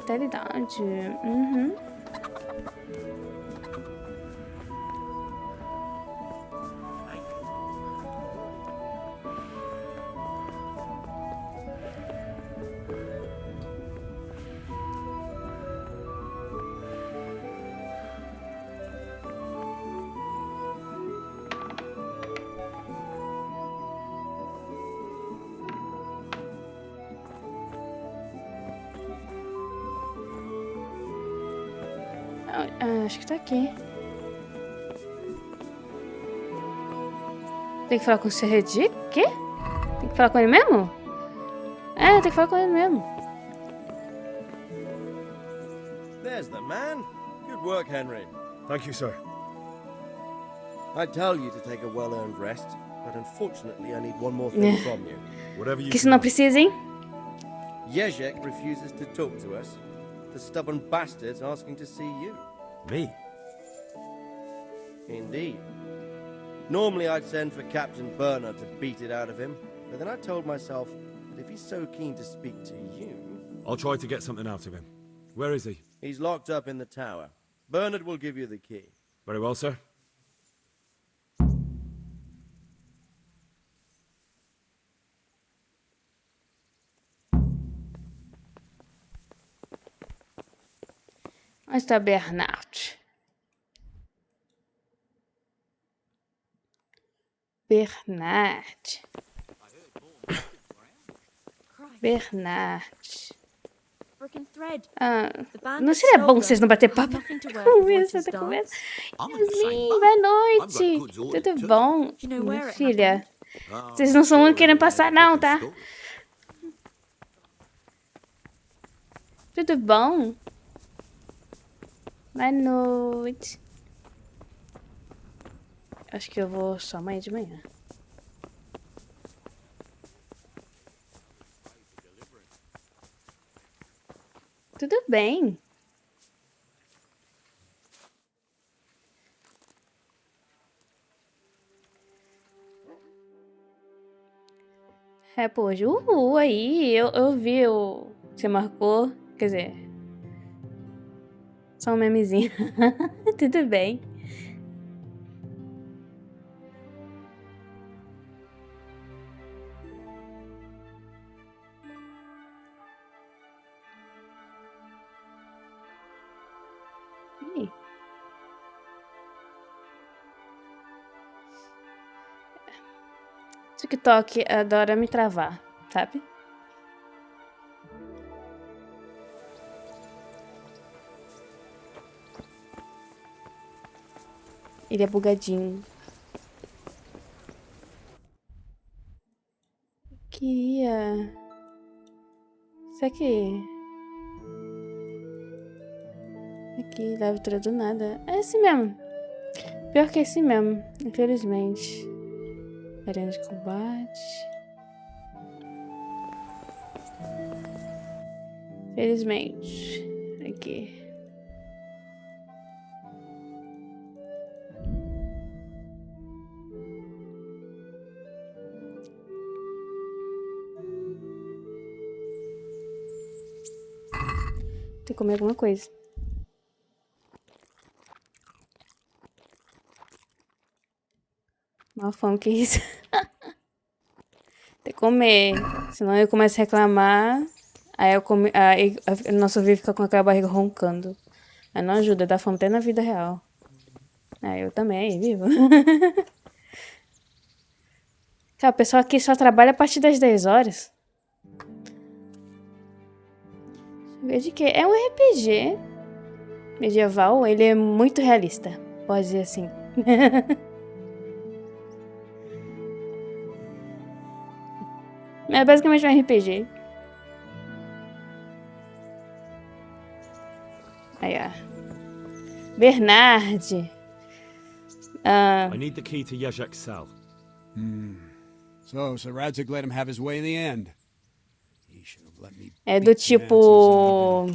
vitalidade. Uhum. Acho que tá aqui. Tem que falar com o Sr. Redi? Quê? Tem que falar com ele mesmo? É, tem que falar com ele mesmo. There's the man. Good work, Henry. Thank you, sir. I tell you to take a well-earned rest, but unfortunately I need one more thing from you. Whatever you Que se não precisa, hein? Jezek refuses to talk to us. The stubborn bastard's asking to see you. Me? Indeed. Normally I'd send for Captain Burner to beat it out of him, but then I told myself that if he's so keen to speak to you... I'll try to get something out of him. Where is he? He's locked up in the tower. Bernard will give you the key. Very well, sir. Onde está Bernard? Bernard. Não seria bom vocês não bater papo? Conversa. Yasmin, boa noite. Tudo bom? Minha filha. Vocês não são muito querendo passar não, tá? Tudo bom? Boa noite. Acho que eu vou só amanhã de manhã. Tudo bem. É, pô, hoje, aí, eu vi o... Você marcou, quer dizer... Só um memezinho. Tudo bem. Ih. TikTok adora me travar, sabe? Ele é bugadinho. Queria... Será que... Aqui, leva tudo do nada. É assim mesmo. Pior que é assim mesmo, infelizmente. Arena de combate. Felizmente. Aqui. Tem que comer alguma coisa. Mal fome que isso. Tem que comer. Senão eu começo a reclamar. Aí eu come... aí nosso vivo fica com aquela barriga roncando. Aí não ajuda, dá fome até na vida real. Aí eu também, vivo. Cara, o pessoal aqui só trabalha a partir das 10 horas. De que é um RPG medieval, ele é muito realista, pode dizer assim. É basicamente um RPG. Aí, ó. Bernard. I need the key to Jezek's cell. So Radzig let him have his way in the end. É do tipo...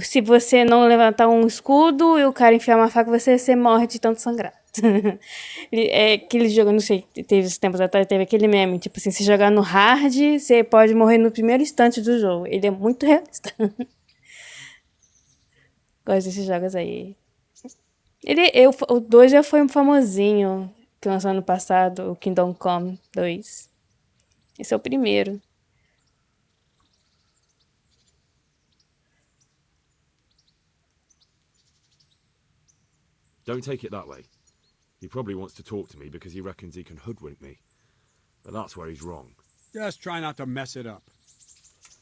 Se você não levantar um escudo e o cara enfiar uma faca, você morre de tanto sangrar. Aquele jogo, não sei, teve esses tempos atrás, teve aquele meme, tipo assim, se jogar no hard, você pode morrer no primeiro instante do jogo. Ele é muito realista. Gosto desses jogos aí. O 2 já foi um famosinho, que lançou ano passado, o KingdomCome 2. Esse é o primeiro. Don't take it that way. He probably wants to talk to me because he reckons he can hoodwink me. But that's where he's wrong. Just try not to mess it up.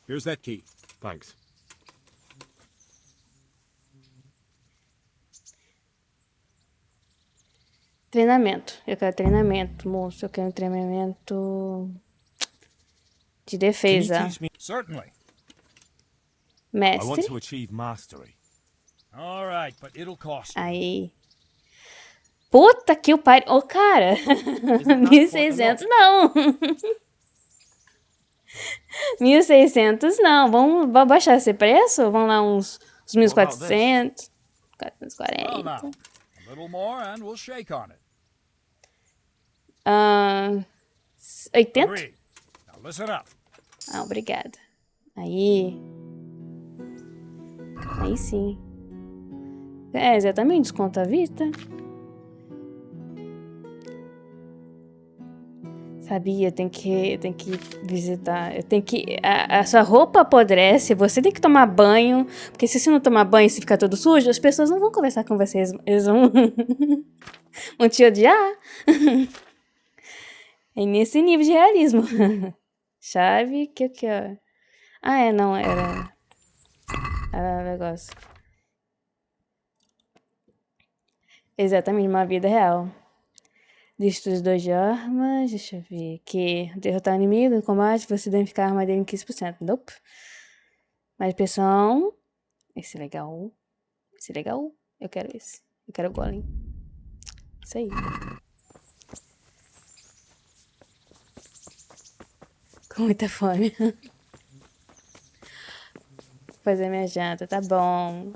Here's that key. Thanks. Treinamento. Eu quero treinamento, moço. Eu quero treinamento de defesa. Certainly. I want Mestre. to achieve mastery. All right, but it'll cost you. Aí. Puta que o pariu. Ô, cara. 1.600 não. 1.600 não. Vamos baixar esse preço? Vamos lá uns 1.400. Well, now, 440. a little more and we'll shake on it. 80? Agreed. Now listen up. Ah, obrigada. Aí sim. Exatamente, desconto à vista. Sabia, tem que visitar. A sua roupa apodrece, você tem que tomar banho. Porque se você não tomar banho e se ficar todo sujo, as pessoas não vão conversar com você. Eles vão te odiar. É nesse nível de realismo. Chave, que ó. Ah, não, era negócio. Exatamente, uma vida real. Destruidor de armas, deixa eu ver aqui. Derrotar o inimigo no combate, você danificar a arma dele em 15%. Nope. Mais pressão. Esse é legal. Eu quero esse. Eu quero o golem. Isso aí. Com muita fome. Fazer minha janta, tá bom.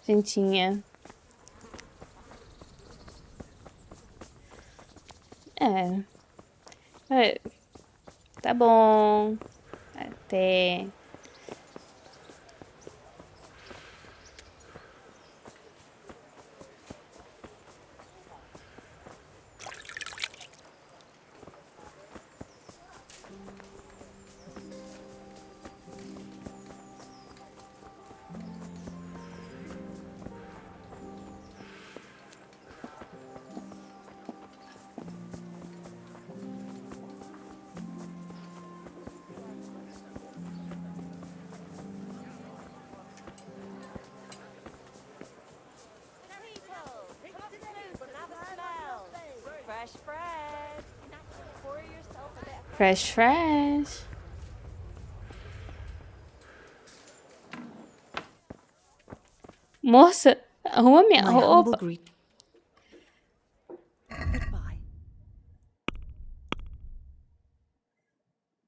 Gentinha. Tá bom. Até. Fresh. Moça, arruma minha roupa.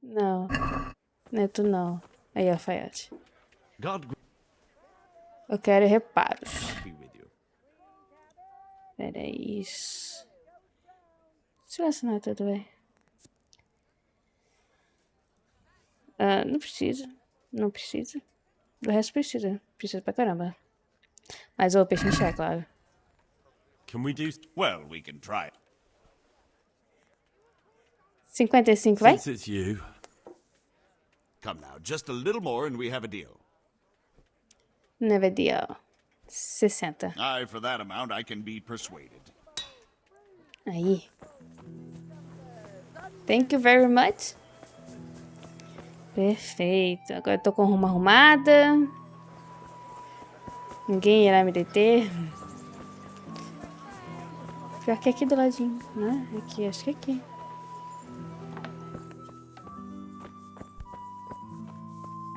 Não, não é tu não. Aí, alfaiate. Eu quero reparos. Pera isso. Deixa eu assinar tudo, velho. Não precisa. Do resto precisa pra caramba. Mas o peixe encher, claro. Can we do... Well, we can try it. 55, vai? Since it's you. Come now, just a little more and we have a deal. Never deal. 60. Aye, for that amount I can be persuaded. Aí. Thank you very much. Perfeito. Agora eu tô com uma arrumada. Ninguém irá me deter. Pior que aqui do ladinho, né? Aqui, acho que aqui.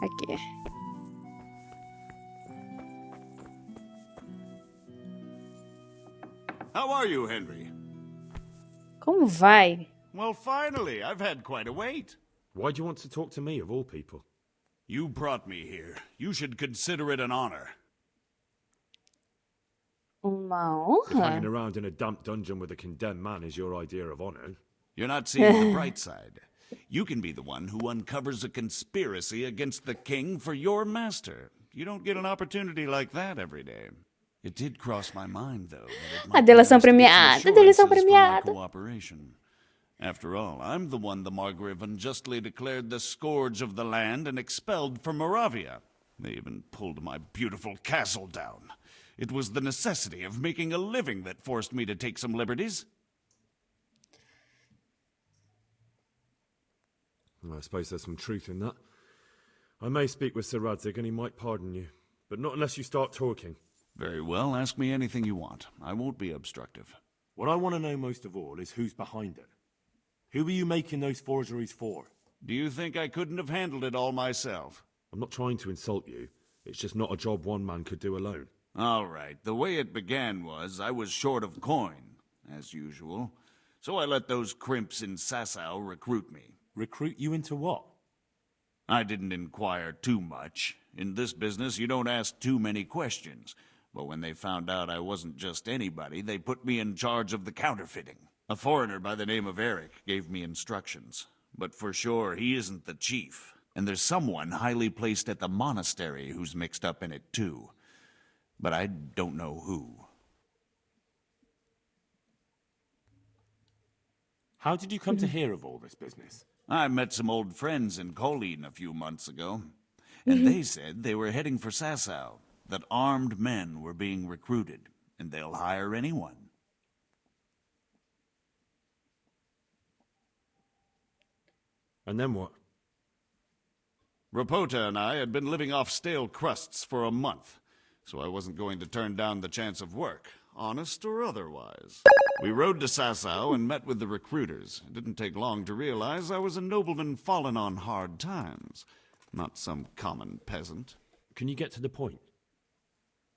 Aqui. How are you, Henry? Como vai? Well, finally, I've had quite a wait. Why do you want to talk to me, of all people? You brought me here. You should consider it an honor. Uma If hanging honra? around in a damp dungeon with a condemned man is your idea of honor. You're not seeing the bright side. You can be the one who uncovers a conspiracy against the king for your master. You don't get an opportunity like that every day. It did cross my mind, though, that it A might be delação nice to get some premiada, a delação assurances from our premiada. cooperation. After all, I'm the one the Margrave unjustly declared the scourge of the land and expelled from Moravia. They even pulled my beautiful castle down. It was the necessity of making a living that forced me to take some liberties. I suppose there's some truth in that. I may speak with Sir Radzig and he might pardon you, but not unless you start talking. Very well, ask me anything you want. I won't be obstructive. What I want to know most of all is who's behind it. Who are you making those forgeries for? Do you think I couldn't have handled it all myself? I'm not trying to insult you. It's just not a job one man could do alone. All right, the way it began was I was short of coin, as usual. So I let those crimps in Sasau recruit me. Recruit you into what? I didn't inquire too much. In this business, you don't ask too many questions. But when they found out I wasn't just anybody, they put me in charge of the counterfeiting. A foreigner by the name of Eric gave me instructions. But for sure, he isn't the chief. And there's someone highly placed at the monastery who's mixed up in it too. But I don't know who. How did you come to hear of all this business? I met some old friends in Colleen a few months ago, and they said they were heading for Sasau, that armed men were being recruited, and they'll hire anyone. And then what? Rapota and I had been living off stale crusts for a month, so I wasn't going to turn down the chance of work, honest or otherwise. We rode to Sasau and met with the recruiters. It didn't take long to realize I was a nobleman fallen on hard times, not some common peasant. Can you get to the point?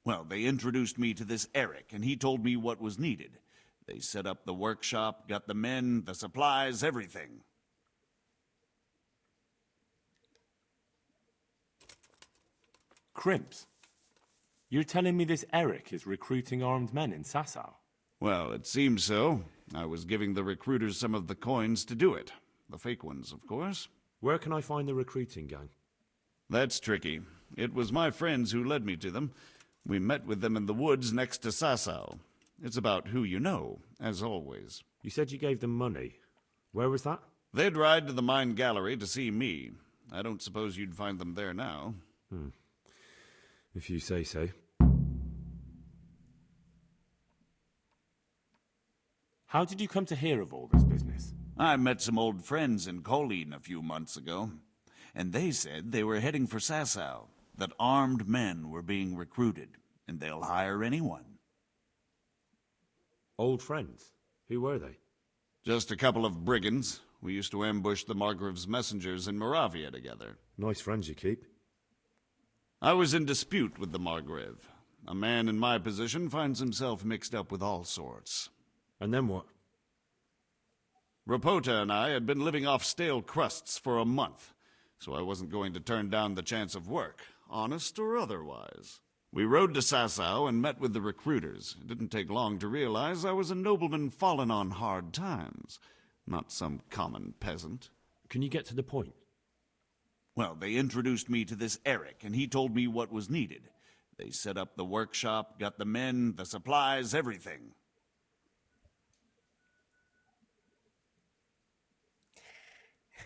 Well, they introduced me to this Eric, and he told me what was needed. They set up the workshop, got the men, the supplies, everything. Crimps? You're telling me this Eric is recruiting armed men in Sasau? Well, it seems so. I was giving the recruiters some of the coins to do it. The fake ones, of course. Where can I find the recruiting gang? That's tricky. It was my friends who led me to them. We met with them in the woods next to Sasau. It's about who you know, as always. You said you gave them money. Where was that? They'd ride to the mine gallery to see me. I don't suppose you'd find them there now. If you say so. How did you come to hear of all this business? I met some old friends in Colleen a few months ago, and they said they were heading for Sasau, that armed men were being recruited, and they'll hire anyone. Old friends? Who were they? Just a couple of brigands. We used to ambush the Margrave's messengers in Moravia together. Nice friends you keep. I was in dispute with the Margrave. A man in my position finds himself mixed up with all sorts. And then what? Rapota and I had been living off stale crusts for a month, so I wasn't going to turn down the chance of work, honest or otherwise. We rode to Sasau and met with the recruiters. It didn't take long to realize I was a nobleman fallen on hard times, not some common peasant. Can you get to the point? Well, they introduced me to this Eric, and he told me what was needed. They set up the workshop, got the men, the supplies, everything.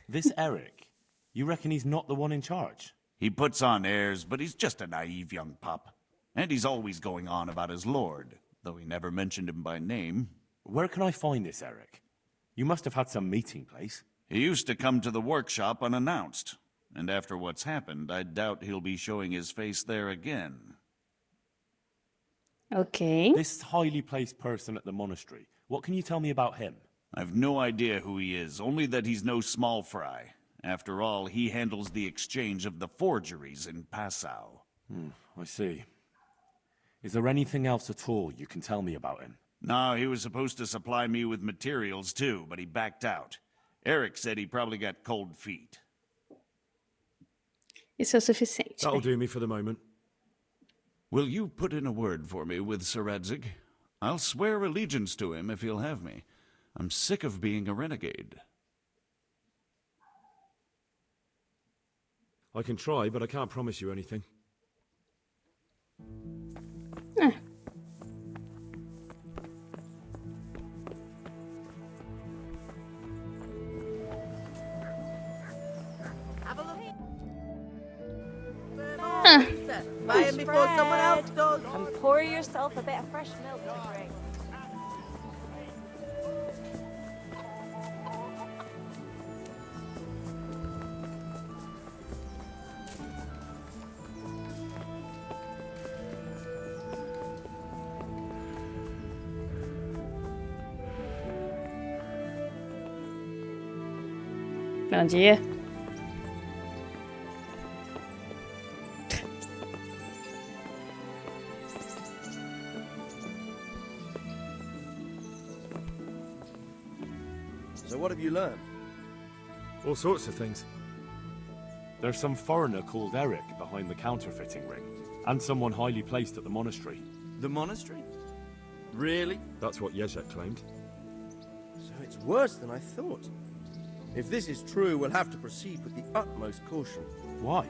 This Eric? You reckon he's not the one in charge? He puts on airs, but he's just a naive young pup. And he's always going on about his lord, though he never mentioned him by name. Where can I find this Eric? You must have had some meeting place. He used to come to the workshop unannounced. And after what's happened, I doubt he'll be showing his face there again. Ok. This highly placed person at the monastery. What can you tell me about him? I've no idea who he is, only that he's no small fry. After all, he handles the exchange of the forgeries in Passau. I see. Is there anything else at all you can tell me about him? No, he was supposed to supply me with materials too, but he backed out. Eric said he probably got cold feet. Isso é o suficiente. That'll Né? do me for the moment. Will you put in a word for me with Sir Edzig? I'll swear allegiance to him if he'll have me. I'm sick of being a renegade. I can try, but I can't promise you anything. Buy him before someone else does. And pour yourself a bit of fresh milk to drink. Bom dia. So what have you learned? All sorts of things. There's some foreigner called Eric behind the counterfeiting ring, and someone highly placed at the monastery. The monastery? Really? That's what Jezek claimed. So it's worse than I thought. If this is true, we'll have to proceed with the utmost caution. Why?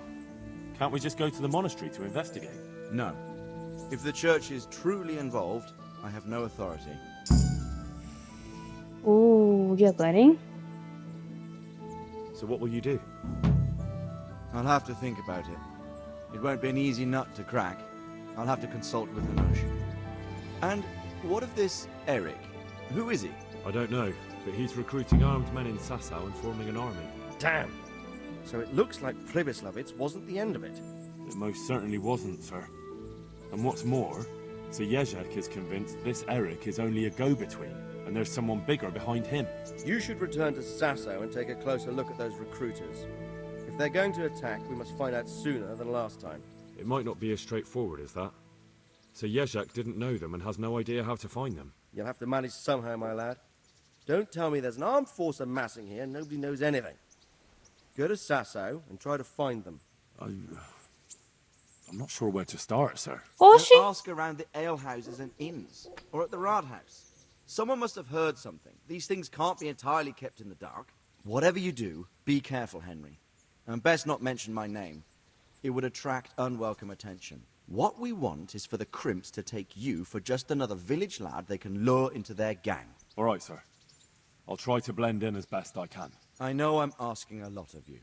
Can't we just go to the monastery to investigate? No. If the church is truly involved, I have no authority. E agora, hein? So what will you do? I'll have to think about it. It won't be an easy nut to crack. I'll have to consult with Hanush. And what of this Eric? Who is he? I don't know, but he's recruiting armed men in Sasau and forming an army. Damn! So it looks like Pribyslavitz wasn't the end of it. It most certainly wasn't, sir. And what's more, Sir Jezek is convinced this Eric is only a go-between, and there's someone bigger behind him. You should return to Sasau and take a closer look at those recruiters. If they're going to attack, we must find out sooner than last time. It might not be as straightforward as that. Sir Jezek didn't know them and has no idea how to find them. You'll have to manage somehow, my lad. Don't tell me there's an armed force amassing here and nobody knows anything. Go to Sasau and try to find them. I'm not sure where to start, sir. Oxi! Ask around the alehouses and inns, or at the Rathaus. Someone must have heard something. These things can't be entirely kept in the dark. Whatever you do, be careful, Henry. And best not mention my name. It would attract unwelcome attention. What we want is for the crimps to take you for just another village lad they can lure into their gang. All right, sir. I'll try to blend in as best I can. I know I'm asking a lot of you,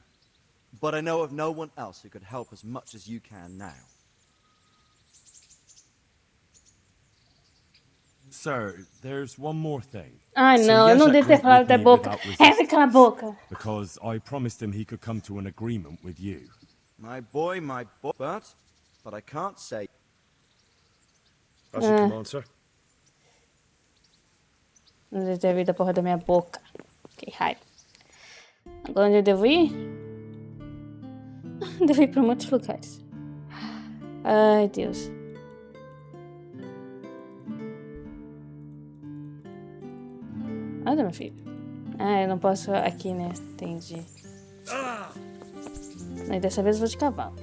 but I know of no one else who could help as much as you can now. Sir, there's one more thing. Ai, Sir não, eu não Jezek devo ter went falado with da me boca. without É, resistance, cala a boca. because I promised him he could come to an agreement with you. My boy, but I can't say. That's your command, sir. Não devo ter vindo a porra da minha boca. Que raiva. Agora onde eu devo ir? Devo ir pra muitos lugares. Ai, Deus. Anda, meu filho. Ah, eu não posso aqui, né? Entendi. Aí dessa vez eu vou de cavalo.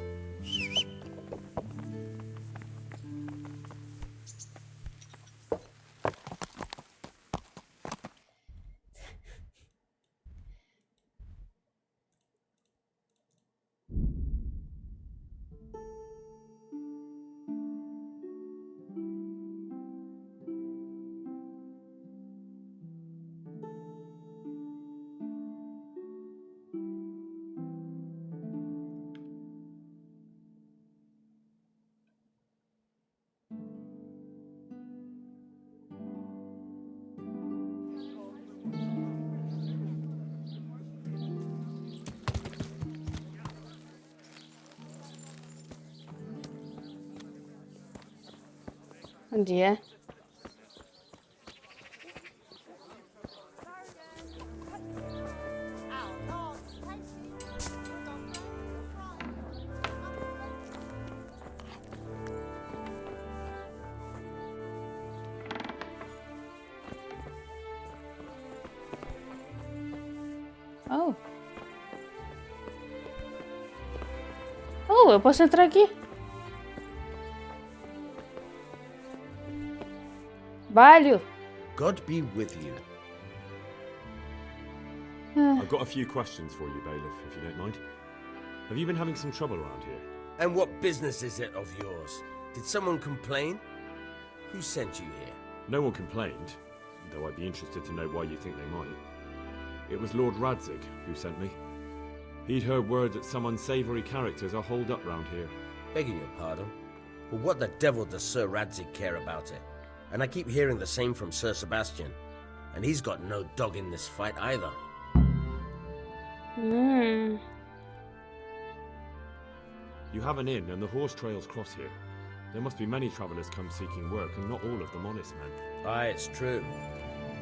Bom dia. Oh. Oh, eu posso entrar aqui. trabalho. God be with you. I've got a few questions for you, Bailiff, if you don't mind. Have you been having some trouble around here? And what business is it of yours? Did someone complain? Who sent you here? No one complained, though I'd be interested to know why you think they might. It was Lord Radzig who sent me. He'd heard word that some unsavoury characters are holed up round here. Begging your pardon, but what the devil does Sir Radzig care about it? And I keep hearing the same from Sir Sebastian. And he's got no dog in this fight either. You have an inn and the horse trails cross here. There must be many travellers come seeking work, and not all of them honest men. Aye, it's true.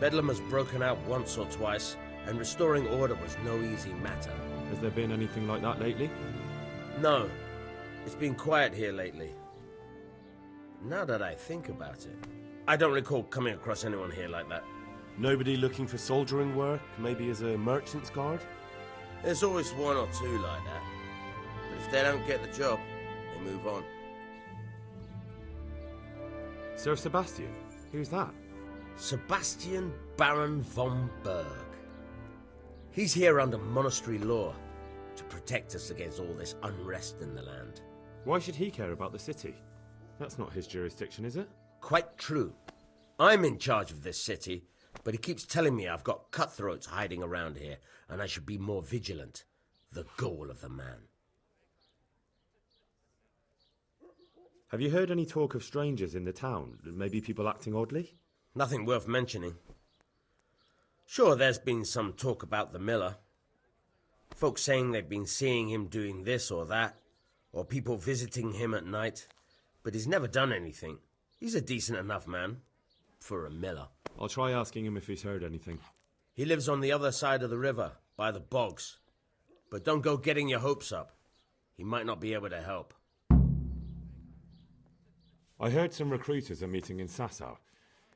Bedlam has broken out once or twice, and restoring order was no easy matter. Has there been anything like that lately? No, it's been quiet here lately. Now that I think about it, I don't recall coming across anyone here like that. Nobody looking for soldiering work, maybe as a merchant's guard? There's always one or two like that. But if they don't get the job, they move on. Sir Sebastian? Who's that? Sebastian Baron von Berg. He's here under monastery law to protect us against all this unrest in the land. Why should he care about the city? That's not his jurisdiction, is it? Quite true. I'm in charge of this city, but he keeps telling me I've got cutthroats hiding around here, and I should be more vigilant. The goal of the man. Have you heard any talk of strangers in the town? Maybe people acting oddly? Nothing worth mentioning. Sure, there's been some talk about the miller. Folks saying they've been seeing him doing this or that, or people visiting him at night, but he's never done anything. He's a decent enough man for a miller. I'll try asking him if he's heard anything. He lives on the other side of the river, by the bogs. But don't go getting your hopes up. He might not be able to help. I heard some recruiters are meeting in Sasau.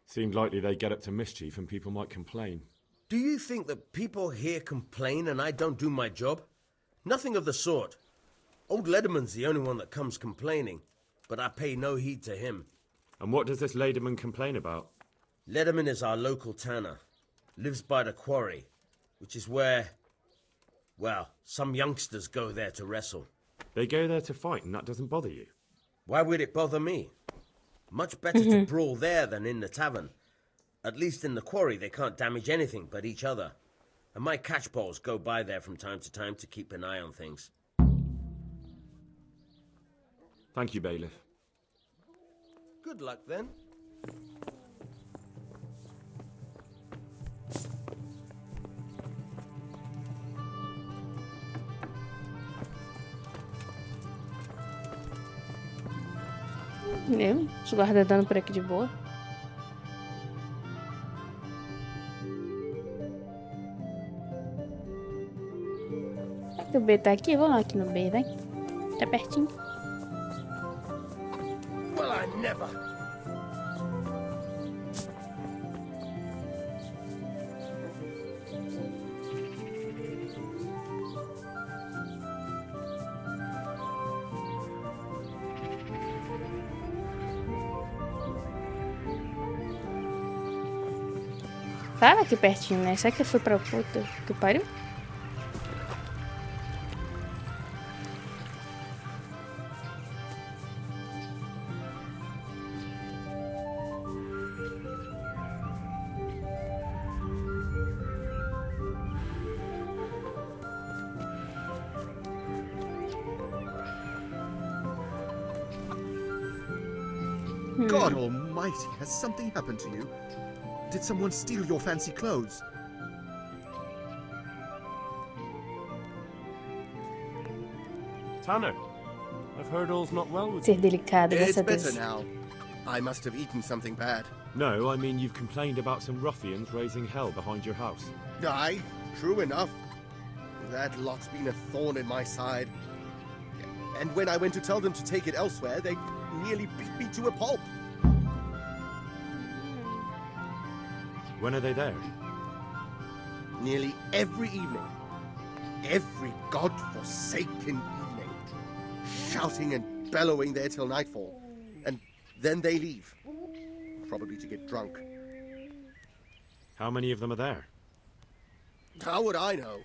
Seemed likely they get up to mischief and people might complain. Do you think that people here complain and I don't do my job? Nothing of the sort. Old Lederman's the only one that comes complaining, but I pay no heed to him. And what does this Lederman complain about? Lederman is our local tanner. Lives by the quarry, which is where, well, some youngsters go there to wrestle. They go there to fight and that doesn't bother you? Why would it bother me? Much better to brawl there than in the tavern. At least in the quarry they can't damage anything but each other. And my catchpoles go by there from time to time to keep an eye on things. Thank you, Bailiff. Good luck then. Os guardas dando por aqui de boa. O B tá aqui, vamos lá aqui no B, vai. Tá pertinho. Well, I never. Fala aqui pertinho, né? Será que foi pra puta que pariu? God almighty, has something happened to you? Did someone steal your fancy clothes? Tanner, I've heard all's not well with Ser you. delicado It's dessa better vez. now. I must have eaten something bad. No, I mean you've complained about some ruffians raising hell behind your house. Aye, true enough. That lot's been a thorn in my side. And when I went to tell them to take it elsewhere, they nearly beat me to a pulp. When are they there? Nearly every evening. Every god-forsaken evening. Shouting and bellowing there till nightfall. And then they leave. probably to get drunk. How many of them are there? How would I know?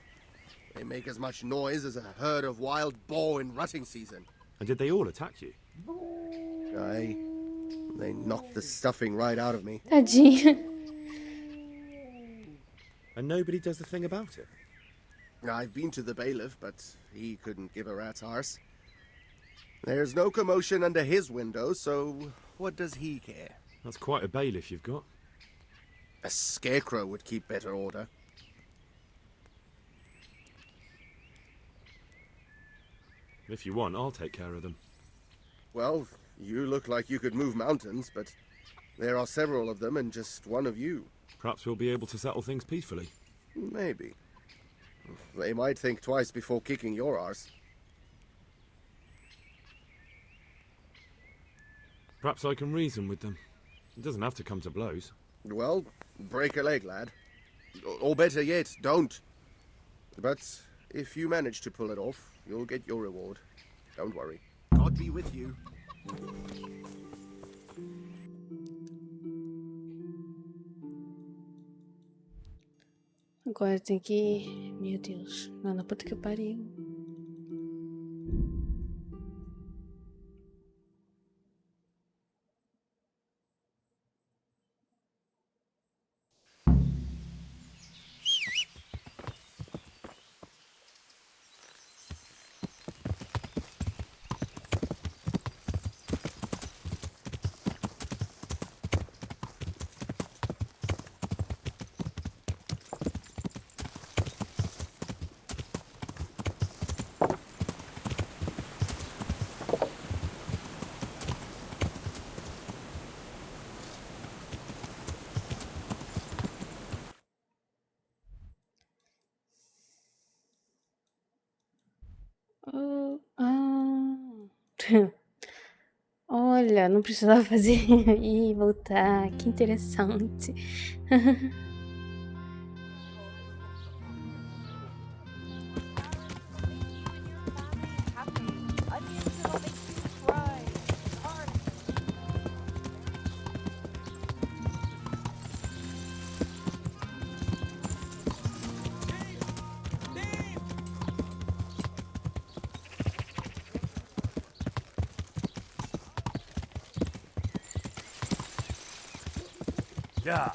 They make as much noise as a herd of wild boar in rutting season. And did they all attack you? Aye. They knocked the stuffing right out of me. Tadinha. And nobody does a thing about it? I've been to the bailiff, but he couldn't give a rat's arse. There's no commotion under his window, so what does he care? That's quite a bailiff you've got. A scarecrow would keep better order. If you want, I'll take care of them. Well, you look like you could move mountains, but there are several of them and just one of you. Perhaps we'll be able to settle things peacefully. Maybe. They might think twice before kicking your arse. Perhaps I can reason with them. It doesn't have to come to blows. Well, break a leg, lad. Or better yet, don't. But if you manage to pull it off, you'll get your reward. Don't worry. God be with you. Agora tem que... Meu Deus. Não, na puta que pariu. Olha, não precisava fazer e voltar. Que interessante. Yeah.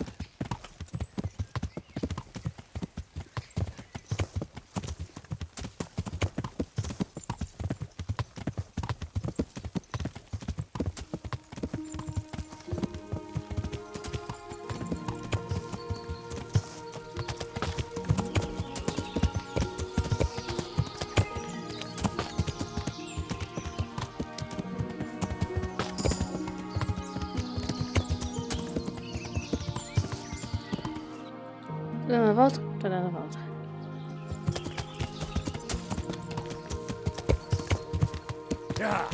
Tô dando a volta? Tô dando a volta. Yeah.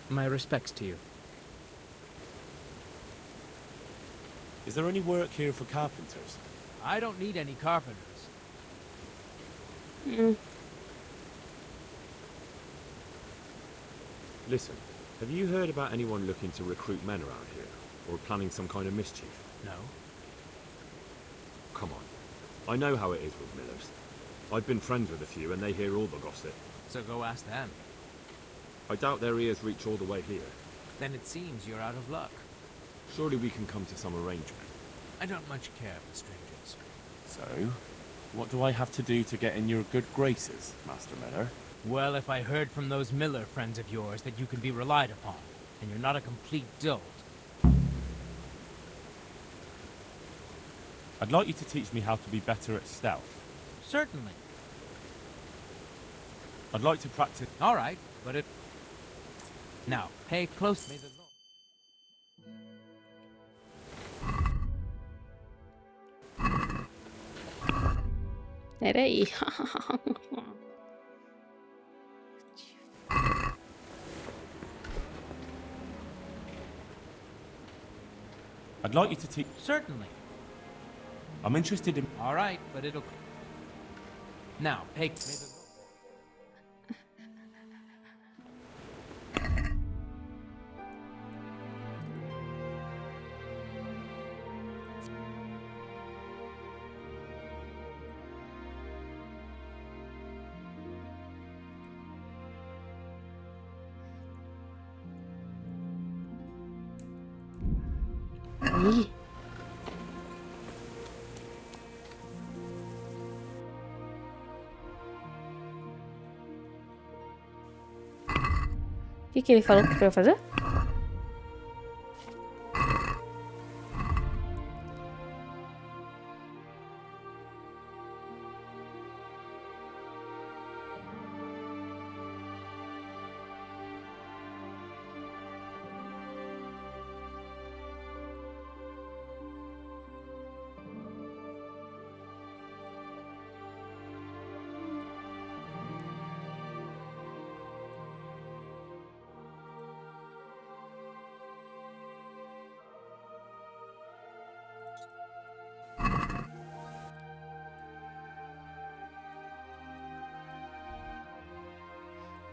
My respects to you. Is there any work here for carpenters? I don't need any carpenters. Listen, have you heard about anyone looking to recruit men around here? Or planning some kind of mischief? No. Come on. I know how it is with millers. I've been friends with a few and they hear all the gossip. So go ask them. I doubt their ears reach all the way here. Then it seems you're out of luck. Surely we can come to some arrangement. I don't much care for strangers. So, what do I have to do to get in your good graces, Master Miller? Well, if I heard from those Miller friends of yours that you can be relied upon, and you're not a complete dolt. I'd like you to teach me how to be better at stealth. Certainly. I'd like to practice. All right, but it... Now, pay close... May the Peraí. I'd like you to teach. Certainly. I'm interested in. All right, but it'll... Now, pay... May the... Ih. O que ele falou que foi eu fazer?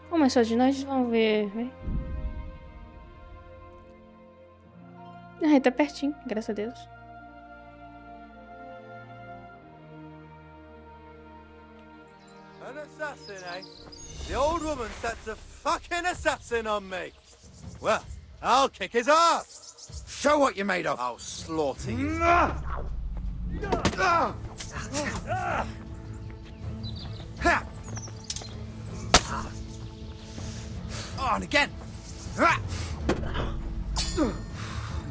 Começou de nós, vamos ver. Ah, tá pertinho, graças a Deus. An assassin, eh? The old woman sets a fucking assassin on me. Well, I'll kick his ass. Show what you're made of. I'll slaughter you. Oh, and again.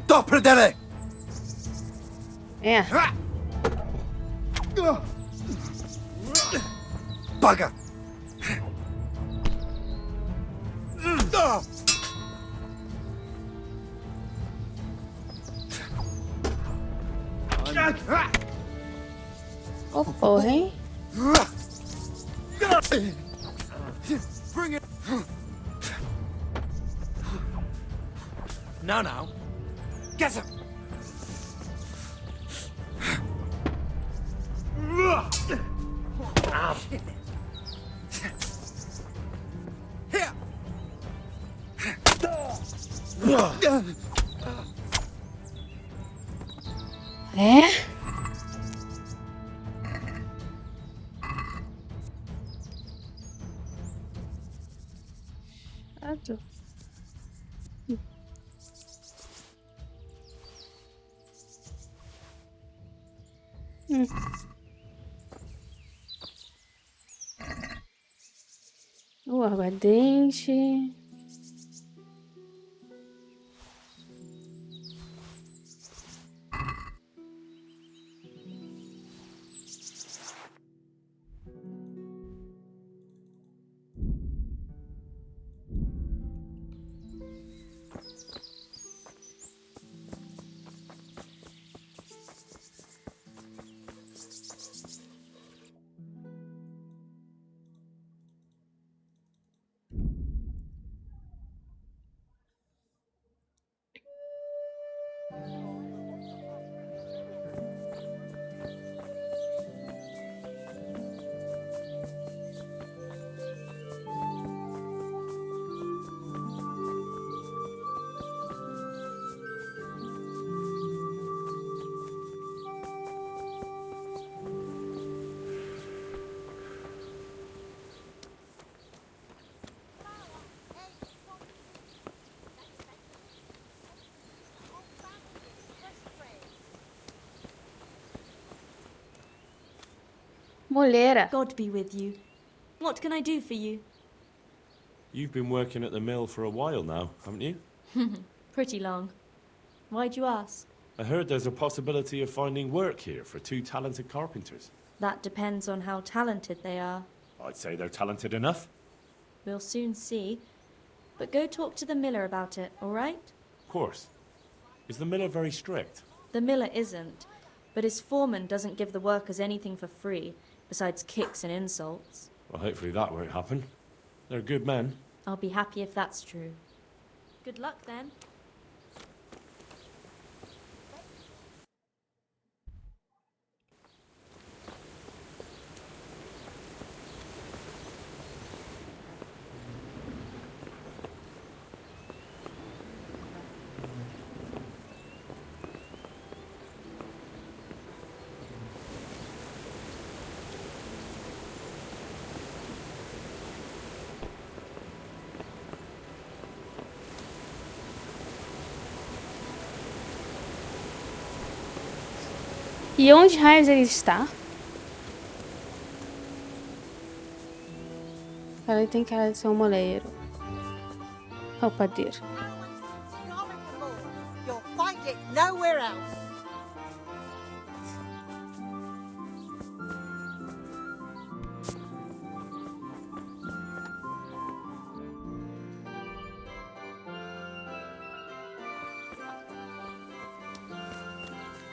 Doppeldeller. É. Bugger. Ô, porra, hein? Bring it. Now. Get him. Here. É? Chato. O aguardente. Moleira. God be with you. What can I do for you? You've been working at the mill for a while now, haven't you? Pretty long. Why'd you ask? I heard there's a possibility of finding work here for 2 talented carpenters. That depends on how talented they are. I'd say they're talented enough. we'll soon see. But go talk to the miller about it, all right? Of course. Is the miller very strict? The miller isn't, but his foreman doesn't give the workers anything for free, besides kicks and insults. Well, hopefully that won't happen. They're good men. I'll be happy if that's true. Good luck, then. E onde raios ele está? Cara, ele tem cara de ser um moleiro. Ou padeiro. You'll find it nowhere else.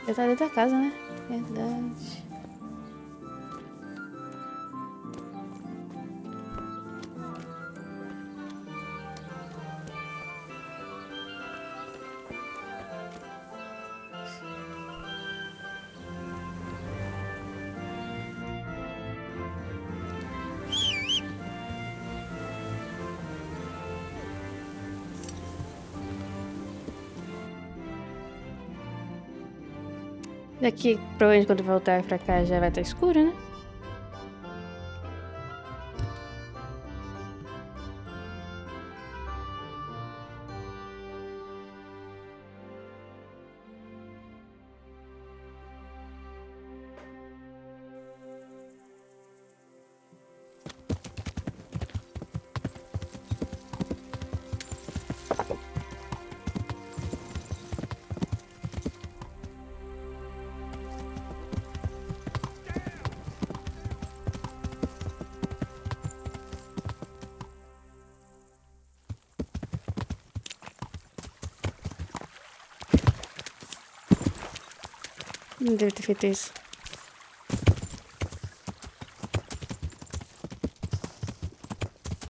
Ele tá dentro da casa, né? Verdade. Daqui, provavelmente quando voltar pra cá já vai estar escuro, né? Não deve ter feito isso.